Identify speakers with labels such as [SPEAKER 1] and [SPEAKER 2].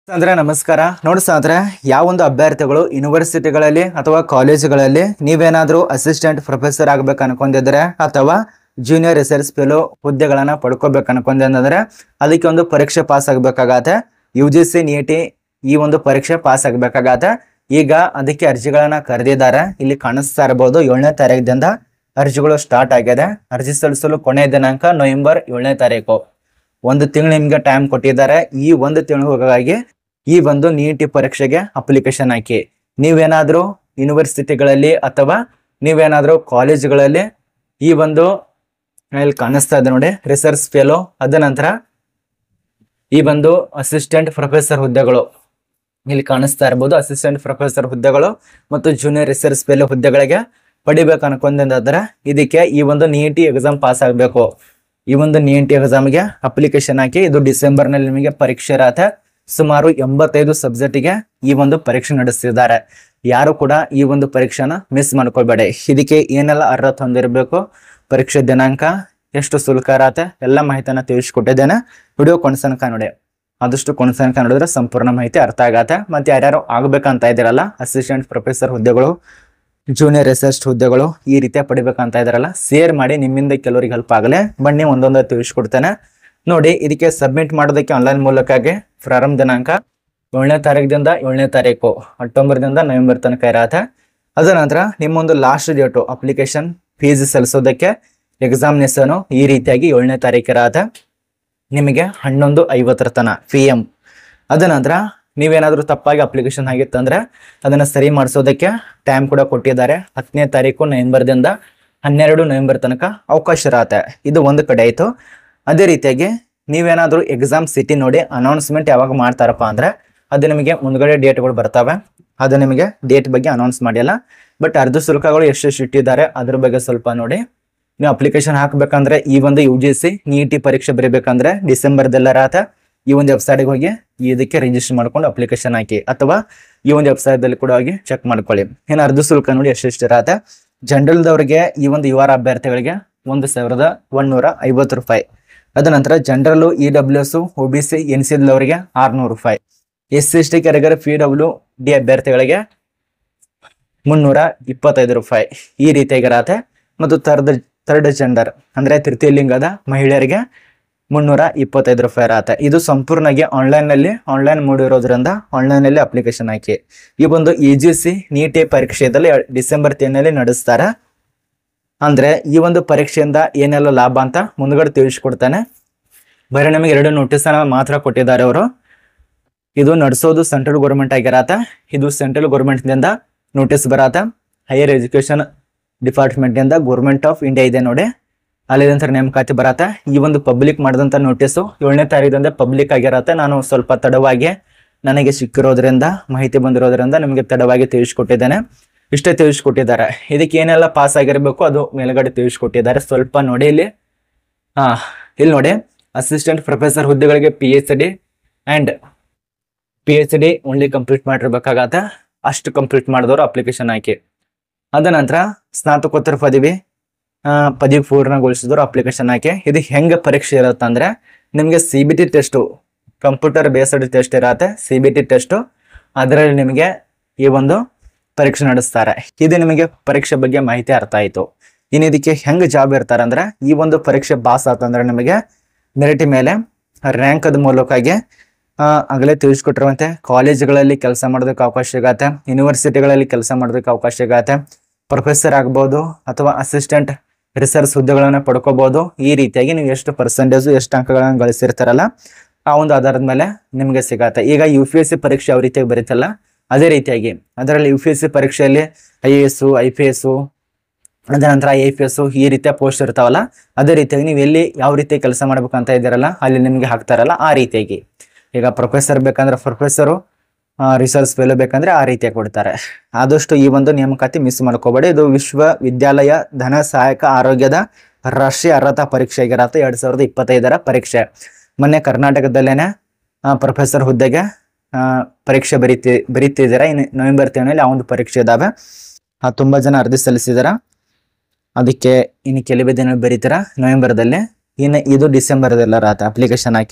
[SPEAKER 1] ಅಂದ್ರೆ ನಮಸ್ಕಾರ ನೋಡಿ ಸಾಂದ್ರೆ ಯಾವೊಂದು ಅಭ್ಯರ್ಥಿಗಳು ಯೂನಿವರ್ಸಿಟಿಗಳಲ್ಲಿ ಅಥವಾ ಕಾಲೇಜುಗಳಲ್ಲಿ ನೀವೇನಾದ್ರೂ ಅಸಿಸ್ಟೆಂಟ್ ಪ್ರೊಫೆಸರ್ ಆಗ್ಬೇಕು ಅನ್ಕೊಂಡಿದ್ರೆ ಅಥವಾ ಜೂನಿಯರ್ ರಿಸರ್ಚ್ ಫೆಲೋ ಹುದ್ದೆಗಳನ್ನ ಪಡ್ಕೋಬೇಕು ಅನ್ಕೊಂಡಿದ್ರೆ ಅದಕ್ಕೆ ಒಂದು ಪರೀಕ್ಷೆ ಪಾಸ್ ಆಗಬೇಕಾಗತ್ತೆ UGC NEET ಈ ಒಂದು ಪರೀಕ್ಷೆ ಪಾಸ್ ಆಗಬೇಕಾಗತ್ತೆ ಈಗ ಅದಕ್ಕೆ ಅರ್ಜಿಗಳನ್ನ ಕರೆದಿದ್ದಾರೆ ಇಲ್ಲಿ ಕಾಣಿಸ್ತಾ ಇರಬಹುದು 7ನೇ ತಾರೀಕಿನಿಂದ ಅರ್ಜಿಗಳು ಸ್ಟಾರ್ಟ್ ಆಗಿದೆ ಅರ್ಜಿ ಸಲ್ಲಿಸಲು ಕೊನೆಯ ದಿನಾಂಕ ನವೆಂಬರ್ 7ನೇ ತಾರೀಕು ಒಂದು ತಿಂಗಳು ನಿಮಗೆ ಟೈಮ್ ಕೊಟ್ಟಿದ್ದಾರೆ ಈ ಒಂದು ತಿಂಗಳಿಗಾಗಿ ಈ ಒಂದು NEET ಪರೀಕ್ಷೆಗೆ ಅಪ್ಲಿಕೇಶನ್ ಹಾಕಿ ನೀವೇನಾದ್ರೂ ಯೂನಿವರ್ಸಿಟಿಗಳಲ್ಲಿ ಅಥವಾ ನೀವೇನಾದ್ರೂ ಕಾಲೇಜುಗಳಲ್ಲಿ ಈ ಒಂದು ಇಲ್ಲಿ ಕಾಣಿಸ್ತಾ ಇದೆ ನೋಡಿ ರಿಸರ್ಚ್ ಫೆಲೋ ಅದ ನಂತರ ಈ ಒಂದು ಅಸಿಸ್ಟೆಂಟ್ ಪ್ರೊಫೆಸರ್ ಹುದ್ದೆಗಳು ಇಲ್ಲಿ ಕಾಣಿಸ್ತಾ ಇರಬಹುದು ಅಸಿಸ್ಟೆಂಟ್ ಪ್ರೊಫೆಸರ್ ಹುದ್ದೆಗಳು ಮತ್ತು ಜೂನಿಯರ್ ರಿಸರ್ಚ್ ಫೆಲೋ ಹುದ್ದೆಗಳಿಗೆ ಪಡಿಬೇಕು ಅನ್ಕೊಂಡ್ರೆ ಇದಕ್ಕೆ ಈ ಒಂದು NEET ಎಕ್ಸಾಮ್ ಪಾಸ್ ಆಗಬೇಕು ಈ ಒಂದು NEET ಎಕ್ಸಾಮ್ಗೆ ಅಪ್ಲಿಕೇಶನ್ ಹಾಕಿ ಇದು ಡಿಸೆಂಬರ್ ನಲ್ಲಿ ನಿಮಗೆ ಪರೀಕ್ಷೆ ಇರತ್ತೆ ಸುಮಾರು 85 ಸಬ್ಜೆಕ್ಟಿಗೆ ಈ ಒಂದು ಪರೀಕ್ಷೆ ನಡೆಸ್ತಿದ್ದಾರೆ ಯಾರು ಕೂಡ ಈ ಒಂದು ಪರೀಕ್ಷೆನ ಮಿಸ್ ಮಾಡ್ಕೊಳ್ಬೇಡಿ ಇದಕ್ಕೆ ಏನೆಲ್ಲ ಅರ್ಹತೆ ಹೊಂದಿರಬೇಕು ಪರೀಕ್ಷೆ ದಿನಾಂಕ ಎಷ್ಟು ಶುಲ್ಕ ಇರತ್ತೆ ಎಲ್ಲ ಮಾಹಿತಿಯನ್ನ ತಿಳಿಸಿಕೊಟ್ಟಿದ್ದೇನೆ ವಿಡಿಯೋ ಕೊನೆತನಕ ನೋಡಿ ಆದಷ್ಟು ಕೊನೆತನಕ ನೋಡಿದ್ರೆ ಸಂಪೂರ್ಣ ಮಾಹಿತಿ ಅರ್ಥ ಆಗತ್ತೆ ಮತ್ತೆ ಯಾರ್ಯಾರು ಆಗ್ಬೇಕಂತ ಇದ್ದೀರಲ್ಲ ಅಸಿಸ್ಟೆಂಟ್ ಪ್ರೊಫೆಸರ್ ಹುದ್ದೆಗಳು ಜೂನಿಯರ್ ರಿಸರ್ಚ್ ಹುದ್ದೆಗಳು ಈ ರೀತಿಯ ಪಡಿಬೇಕಂತ ಇದಾರಲ್ಲ ಶೇರ್ ಮಾಡಿ ನಿಮ್ಮಿಂದ ಕೆಲವರಿಗೆ ಹೆಲ್ಪ್ ಆಗಲಿ ಬನ್ನಿ ಒಂದೊಂದು ತಿಳಿಸ್ಕೊಡ್ತೇನೆ ನೋಡಿ ಇದಕ್ಕೆ ಸಬ್ಮಿಟ್ ಮಾಡೋದಕ್ಕೆ ಆನ್ಲೈನ್ ಮೂಲಕವಾಗಿ ಪ್ರಾರಂಭ ದಿನಾಂಕ 7ನೇ ತಾರೀಕಿನಿಂದ 7ನೇ ತಾರೀಕು ಅಕ್ಟೋಬರ್ದಿಂದ ನವೆಂಬರ್ ತನಕ ಇರತ್ತೆ ಅದ ನಂತರ ನಿಮ್ಮೊಂದು ಲಾಸ್ಟ್ ಡೇಟು ಅಪ್ಲಿಕೇಶನ್ ಫೀಸ್ ಸಲ್ಲಿಸೋದಕ್ಕೆ ಎಕ್ಸಾಮಿನೇಷನ್ ಈ ರೀತಿಯಾಗಿ 7ನೇ ತಾರೀಕು ಇರತ್ತೆ ನಿಮಗೆ 11:50 ತನ PM ಅದ ನಂತರ ನೀವೇನಾದ್ರೂ ತಪ್ಪಾಗಿ ಅಪ್ಲಿಕೇಶನ್ ಆಗಿತ್ತಂದ್ರೆ ಅದನ್ನ ಸರಿ ಮಾಡಿಸೋದಕ್ಕೆ ಟೈಮ್ ಕೂಡ ಕೊಟ್ಟಿದ್ದಾರೆ 10ನೇ ತಾರೀಕು ನವೆಂಬರ್ದಿಂದ 12 ನವೆಂಬರ್ ತನಕ ಅವಕಾಶ ಇರತ್ತೆ ಇದು ಒಂದು ಕಡೆ ಆಯ್ತು ಅದೇ ರೀತಿಯಾಗಿ ನೀವೇನಾದ್ರೂ ಎಕ್ಸಾಮ್ ಸಿಟಿ ನೋಡಿ ಅನೌನ್ಸ್ಮೆಂಟ್ ಯಾವಾಗ ಮಾಡ್ತಾರಪ್ಪ ಅಂದ್ರೆ ಅದು ನಿಮಗೆ ಮುಂದ್ಗಡೆ ಡೇಟ್ಗಳು ಬರ್ತವೆ ಅದು ನಿಮಗೆ ಡೇಟ್ ಬಗ್ಗೆ ಅನೌನ್ಸ್ ಮಾಡಿಲ್ಲ ಬಟ್ ಅರ್ಧ ಶುಲ್ಕಗಳು ಎಷ್ಟೆಷ್ಟು ಇಟ್ಟಿದ್ದಾರೆ ಅದ್ರ ಬಗ್ಗೆ ಸ್ವಲ್ಪ ನೋಡಿ ನೀವು ಅಪ್ಲಿಕೇಶನ್ ಹಾಕ್ಬೇಕಂದ್ರೆ ಈ ಒಂದು UGC NEET ಪರೀಕ್ಷೆ ಬರೀಬೇಕಂದ್ರೆ ಡಿಸೆಂಬರ್ದೆಲ್ಲ ಇರತ್ತೆ ಈ ಒಂದು ವೆಬ್ಸೈಟ್ಗೆ ಹೋಗಿ ಇದಕ್ಕೆ ರಿಜಿಸ್ಟರ್ ಮಾಡ್ಕೊಂಡು ಅಪ್ಲಿಕೇಶನ್ ಹಾಕಿ ಅಥವಾ ಈ ಒಂದು ವೆಬ್ಸೈಟ್ ಕೂಡ ಹೋಗಿ ಚೆಕ್ ಮಾಡ್ಕೊಳ್ಳಿ ಇನ್ನು ಅರ್ಧ ಶುಲ್ಕ ನೋಡಿ ಎಷ್ಟೆಷ್ಟು ಇರತ್ತೆ ಜನರಲ್ದವರಿಗೆ ಈ ಒಂದು UR ಅಭ್ಯರ್ಥಿಗಳಿಗೆ 1,150 ರೂಪಾಯಿ ಅದ ನಂತರ ಜನರಲ್ EWS OBC NCL ಅವರಿಗೆ 600 ರೂಪಾಯಿ SC/ST ಕ್ಯಾಟಗರಿ PWD ಅಭ್ಯರ್ಥಿಗಳಿಗೆ 325 ರೂಪಾಯಿ ಈ ರೀತಿಯಾಗಿರತ್ತೆ ಮತ್ತು ಥರ್ಡ್ ಜೆಂಡರ್ ಅಂದ್ರೆ ತೃತೀಯ ಲಿಂಗದ ಮಹಿಳೆಯರಿಗೆ 325 ರೂಪಾಯಿ ಇರತ್ತೆ ಇದು ಸಂಪೂರ್ಣವಾಗಿ ಆನ್ಲೈನ್ ಮೂಡಿರೋದ್ರಿಂದ ಆನ್ಲೈನ್ ನಲ್ಲಿ ಅಪ್ಲಿಕೇಶನ್ ಹಾಕಿ ಈ ಒಂದು UGC NEET ಪರೀಕ್ಷೆಯಲ್ಲಿ ಡಿಸೆಂಬರ್ 10ರಲ್ಲಿ ನಡೆಸ್ತಾರೆ ಅಂದ್ರೆ ಈ ಒಂದು ಪರೀಕ್ಷೆಯಿಂದ ಏನೆಲ್ಲ ಲಾಭ ಅಂತ ಮುಂದ್ಗಡೆ ತಿಳಿಸ್ಕೊಡ್ತಾನೆ ಬರೀ ನಮಗೆ 2 ನೋಟಿಸ್ ಮಾತ್ರ ಕೊಟ್ಟಿದ್ದಾರೆ ಅವರು ಇದು ನಡೆಸೋದು ಸೆಂಟ್ರಲ್ ಗೌರ್ಮೆಂಟ್ ಆಗಿರತ್ತೆ ಇದು ಸೆಂಟ್ರಲ್ ಗೌರ್ಮೆಂಟ್ ನಿಂದ ನೋಟಿಸ್ ಬರತ್ತೆ ಹೈಯರ್ ಎಜುಕೇಶನ್ ಡಿಪಾರ್ಟ್ಮೆಂಟ್ ನಿಂದ ಗೌರ್ಮೆಂಟ್ ಆಫ್ ಇಂಡಿಯಾ ಇದೆ ನೋಡಿ ಅಲ್ಲಿ ನಂತರ ನೇಮಕಾತಿ ಬರತ್ತೆ ಈ ಒಂದು ಪಬ್ಲಿಕ್ ಮಾಡಿದಂತ ನೋಟಿಸು 7ನೇ ತಾರೀಕಿನಿಂದ ಪಬ್ಲಿಕ್ ಆಗಿರತ್ತೆ ನಾನು ಸ್ವಲ್ಪ ತಡವಾಗಿ ನನಗೆ ಸಿಕ್ಕಿರೋದ್ರಿಂದ ಮಾಹಿತಿ ಬಂದಿರೋದ್ರಿಂದ ನಿಮಗೆ ತಡವಾಗಿ ತಿಳಿಸ್ಕೊಟ್ಟಿದ್ದೇನೆ ಇಷ್ಟೇ ತಿಳಿಸ್ಕೊಟ್ಟಿದ್ದಾರೆ ಇದಕ್ಕೆ ಏನೆಲ್ಲ ಪಾಸ್ ಆಗಿರಬೇಕು ಅದು ಮೇಲ್ಗಡೆ ತಿಳಿಸ್ಕೊಟ್ಟಿದ್ದಾರೆ ಸ್ವಲ್ಪ ನೋಡಿ ಇಲ್ಲಿ ಇಲ್ಲಿ ನೋಡಿ ಅಸಿಸ್ಟೆಂಟ್ ಪ್ರೊಫೆಸರ್ ಹುದ್ದೆಗಳಿಗೆ PhD ಓನ್ಲಿ ಕಂಪ್ಲೀಟ್ ಮಾಡಿರ್ಬೇಕಾಗತ್ತೆ ಅಷ್ಟು ಕಂಪ್ಲೀಟ್ ಮಾಡಿದವರು ಅಪ್ಲಿಕೇಶನ್ ಹಾಕಿ ಅದ ನಂತರ ಸ್ನಾತಕೋತ್ತರ ಪದವಿ ಪೂರ್ಣಗೊಳಿಸಿದವರು ಅಪ್ಲಿಕೇಶನ್ ಹಾಕಿ ಇದು ಹೆಂಗೆ ಪರೀಕ್ಷೆ ಇರುತ್ತೆ ಅಂದ್ರೆ ನಿಮಗೆ CBT test computer based test ಇರತ್ತೆ CBT ಟೆಸ್ಟು ಅದರಲ್ಲಿ ನಿಮಗೆ ಈ ಒಂದು ಪರೀಕ್ಷೆ ನಡೆಸ್ತಾರೆ ಇದು ನಿಮಗೆ ಪರೀಕ್ಷೆ ಬಗ್ಗೆ ಮಾಹಿತಿ ಅರ್ಥ ಆಯ್ತು ಇನ್ನು ಇದಕ್ಕೆ ಹೆಂಗೆ ಜಾಬ್ ಇರ್ತಾರೆ ಅಂದ್ರೆ ಈ ಒಂದು ಪರೀಕ್ಷೆ ಪಾಸ್ ಆತಂದ್ರೆ ನಿಮಗೆ ಮೆರಿಟ್ ಮೇಲೆ ರ್ಯಾಂಕದ ಮೂಲಕವಾಗಿ ಆಗಲೇ ತಿಳಿಸ್ಕೊಟ್ಟಿರುವಂತೆ ಕಾಲೇಜುಗಳಲ್ಲಿ ಕೆಲಸ ಮಾಡೋದಕ್ಕೆ ಅವಕಾಶ ಸಿಗತ್ತೆ ಯೂನಿವರ್ಸಿಟಿಗಳಲ್ಲಿ ಕೆಲಸ ಮಾಡೋದಕ್ಕೆ ಅವಕಾಶ ಸಿಗತ್ತೆ ಪ್ರೊಫೆಸರ್ ಆಗ್ಬೋದು ಅಥವಾ ಅಸಿಸ್ಟೆಂಟ್ ರಿಸರ್ಚ್ ಹುದ್ದೆಗಳನ್ನ ಪಡ್ಕೋಬಹುದು ಈ ರೀತಿಯಾಗಿ ನೀವು ಎಷ್ಟು ಪರ್ಸೆಂಟೇಜ್ ಎಷ್ಟು ಅಂಕಗಳನ್ನ ಗಳಿಸಿರ್ತಾರಲ್ಲ ಆ ಒಂದು ಆಧಾರದ ಮೇಲೆ ನಿಮಗೆ ಸಿಗತ್ತೆ ಈಗ UPSC ಪರೀಕ್ಷೆ ಯಾವ ರೀತಿಯಾಗಿ ಬರೀತಲ್ಲ ಅದೇ ರೀತಿಯಾಗಿ ಅದರಲ್ಲಿ UPSC ಪರೀಕ್ಷೆಯಲ್ಲಿ IAS IPS ಅದ ನಂತರ IAS ಈ ರೀತಿಯ ಪೋಸ್ಟ್ ಇರ್ತಾವಲ್ಲ ಅದೇ ರೀತಿಯಾಗಿ ನೀವು ಎಲ್ಲಿ ಯಾವ ರೀತಿ ಕೆಲಸ ಮಾಡ್ಬೇಕಂತ ಇದ್ದೀರಲ್ಲ ಅಲ್ಲಿ ನಿಮಗೆ ಹಾಕ್ತಾರಲ್ಲ ಆ ರೀತಿಯಾಗಿ ಈಗ ಪ್ರೊಫೆಸರ್ ಬೇಕಂದ್ರೆ ಪ್ರೊಫೆಸರು ರಿಸರ್ಚ್ ಫೆಲೋ ಬೇಕಂದ್ರೆ ಆ ರೀತಿಯಾಗಿ ಕೊಡ್ತಾರೆ ಆದಷ್ಟು ಈ ಒಂದು ನೇಮಕಾತಿ ಮಿಸ್ ಮಾಡ್ಕೋಬೇಡಿ ಇದು ವಿಶ್ವವಿದ್ಯಾಲಯ ಧನ ಸಹಾಯಕ ಆರೋಗ್ಯದ ರಾಷ್ಟ್ರೀಯ ಅರ್ಹತಾ ಪರೀಕ್ಷೆ ಆಗಿರತ್ತೆ 2025 ಪರೀಕ್ಷೆ ಮೊನ್ನೆ ಕರ್ನಾಟಕದಲ್ಲೇನೆ ಪ್ರೊಫೆಸರ್ ಹುದ್ದೆಗೆ ಪರೀಕ್ಷೆ ಬರೀತಿದ್ದೀರಾ ಇನ್ನು ನವೆಂಬರ್ ತಿಂಗಳಲ್ಲಿ ಆ ಒಂದು ಪರೀಕ್ಷೆ ಇದಾವೆ ತುಂಬಾ ಜನ ಅರ್ಜಿ ಸಲ್ಲಿಸಿದಾರ ಅದಕ್ಕೆ ಇನ್ನು ಕೆಲವೇ ದಿನ ಬರೀತೀರಾ ನವೆಂಬರ್ದಲ್ಲಿ ಇನ್ನು ಇದು ಡಿಸೆಂಬರ್ದೆಲ್ಲ ಅಪ್ಲಿಕೇಶನ್ ಹಾಕಿ